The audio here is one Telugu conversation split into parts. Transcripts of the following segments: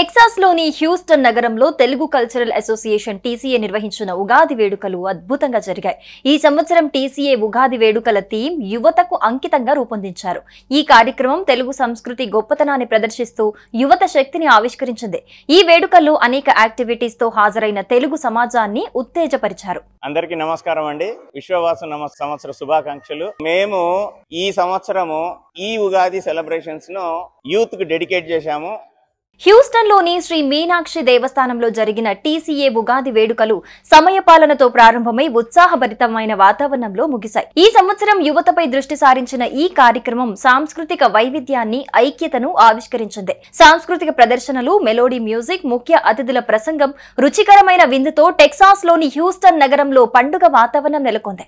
టెక్సాస్లోని హ్యూస్టన్ నగరంలో తెలుగు కల్చరల్ అసోసియేషన్ టీసీఏ నిర్వహించిన ఉగాది వేడుకలు అద్భుతంగా జరిగాయి. ఈ సంవత్సరం టీసీఏ ఉగాది వేడుకల థీమ్ యువతకు అంకితంగా రూపొందించారు. ఈ కార్యక్రమం తెలుగు సంస్కృతి గొప్పతనాన్ని ప్రదర్శిస్తూ యువత శక్తిని ఆవిష్కరించింది. ఈ వేడుకల్లో అనేక యాక్టివిటీస్ తో హాజరైన తెలుగు సమాజాన్ని ఉత్తేజపరిచారు. అందరికీ నమస్కారం అండి. విశ్వవాస సంవత్సర శుభాకాంక్షలు. మేము ఈ సంవత్సరము ఈ ఉగాది సెలబ్రేషన్స్ ను యూత్ కు డెడికేట్ చేశాము. హ్యూస్టన్లోని శ్రీ మీనాక్షి దేవస్థానంలో జరిగిన టీసీఏ ఉగాది వేడుకలు సమయపాలనతో ప్రారంభమై ఉత్సాహభరితమైన వాతావరణంలో ముగిశాయి. ఈ సంవత్సరం యువతపై దృష్టి సారించిన ఈ కార్యక్రమం సాంస్కృతిక వైవిధ్యాన్ని, ఐక్యతను ఆవిష్కరించింది. సాంస్కృతిక ప్రదర్శనలు, మెలోడీ మ్యూజిక్, ముఖ్య అతిథుల ప్రసంగం, రుచికరమైన విందుతో టెక్సాస్లోని హ్యూస్టన్ నగరంలో పండుగ వాతావరణం నెలకొంది.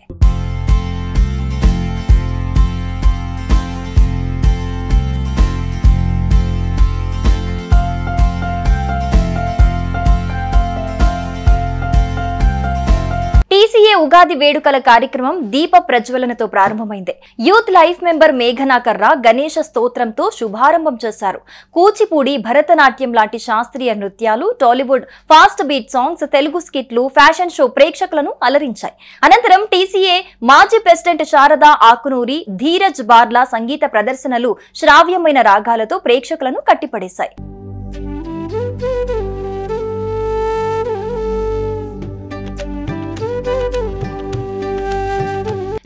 టీసీఏ ఉగాది వేడుకల కార్యక్రమం దీప ప్రజ్వలనతో ప్రారంభమైంది. యూత్ లైఫ్ మెంబర్ మేఘనా కర్రా గణేష స్తోత్రంతో శుభారంభం చేశారు. కూచిపూడి, భరతనాట్యం లాంటి శాస్త్రీయ నృత్యాలు, Tollywood fast beat songs, Telugu స్కిట్లు, ఫ్యాషన్ షో ప్రేక్షకులను అలరించాయి. అనంతరం టీసీఏ మాజీ ప్రెసిడెంట్ శారదా ఆకునూరి, ధీరజ్ బార్లా సంగీత ప్రదర్శనలు శ్రావ్యమైన రాగాలతో ప్రేక్షకులను కట్టిపడేశాయి.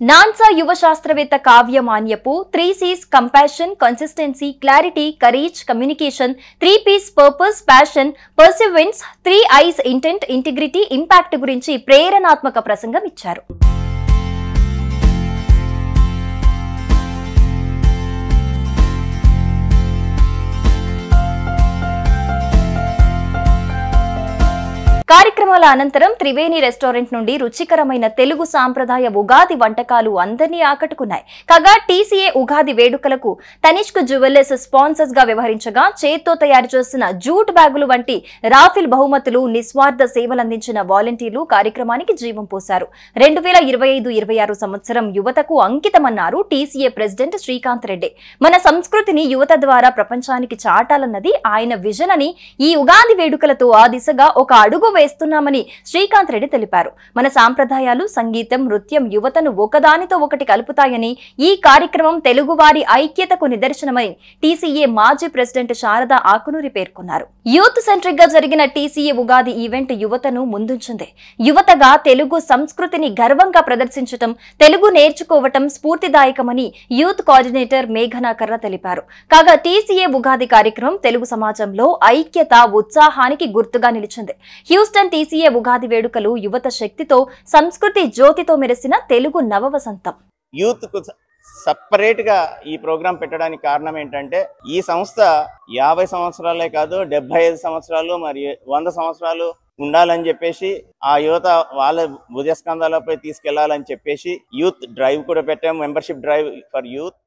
నాన్సా యువ శాస్త్రవేత్త Kavya Manyapu 3C's compassion, consistency, clarity, courage, communication, 3P's purpose, passion, perseverance, 3I's intent, integrity, impact గురించి ప్రేరణాత్మక ప్రసంగం ఇచ్చారు. కార్యక్రమాల అనంతరం త్రివేణి రెస్టారెంట్ నుండి రుచికరమైన తెలుగు సాంప్రదాయ ఉగాది వంటకాలు అందరినీ ఆకట్టుకున్నాయి. కాగా టీసీఏ ఉగాది వేడుకలకు తనిష్క్ జ్యువెలర్స్ స్పాన్సర్స్ గా వ్యవహరించగా చేత్తో తయారు చేసిన జూట్ బ్యాగులు వంటి రాఫిల్ బహుమతులు, నిస్వార్థ సేవలందించిన వాలంటీర్లు కార్యక్రమానికి జీవం పోశారు. 2025-26 సంవత్సరం యువతకు అంకితమన్నారు టీసీఏ ప్రెసిడెంట్ శ్రీకాంత్ రెడ్డి. మన సంస్కృతిని యువత ద్వారా ప్రపంచానికి చాటాలన్నది ఆయన విజన్ అని, ఈ ఉగాది వేడుకలతో ఆ దిశగా ఒక అడుగు వేస్తున్నామని శ్రీకాంత్ రెడ్డి తెలిపారు. మన సాంప్రదాయాలు, సంగీతం, నృత్యం యువతను ఒకదానితో ఒకటి కలుపుతాయని, ఈ కార్యక్రమం తెలుగువారి ఐక్యతకు నిదర్శనమని టీసీఏ మాజీ ప్రెసిడెంట్ శారదా ఆకునూరి పేర్కొన్నారు. యూత్ సెంట్రిక్ గా జరిగిన టీసీఏ ఉగాది ఈవెంట్ యువతను ముందుంచింది. యువతగా తెలుగు సంస్కృతిని గర్వంగా ప్రదర్శించటం, తెలుగు నేర్చుకోవటం స్ఫూర్తిదాయకమని యూత్ కోఆర్డినేటర్ మేఘనా కర్రా తెలిపారు. కాగా టీసీఏ ఉగాది కార్యక్రమం తెలుగు సమాజంలో ఐక్యత, ఉత్సాహానికి గుర్తుగా నిలిచింది. హ్యూస్టన్ టీసీఏ ఉగాది వేడుకలు యువత శక్తితో, సంస్కృతి జ్యోతితో మెరిసిన తెలుగు నవవసంతం. యూత్ కు సపరేట్ గా ఈ ప్రోగ్రాం పెట్టడానికి కారణం ఏంటంటే, ఈ సంస్థ 50 సంవత్సరాలే కాదు 75 సంవత్సరాలు మరి 100 సంవత్సరాలు ఉండాలని చెప్పేసి, ఆ యువత వాళ్ళ భుజస్కంధాలపై తీసుకెళ్లాలని చెప్పేసి యూత్ డ్రైవ్ కూడా పెట్టాము, మెంబర్షిప్ డ్రైవ్ ఫర్ యూత్.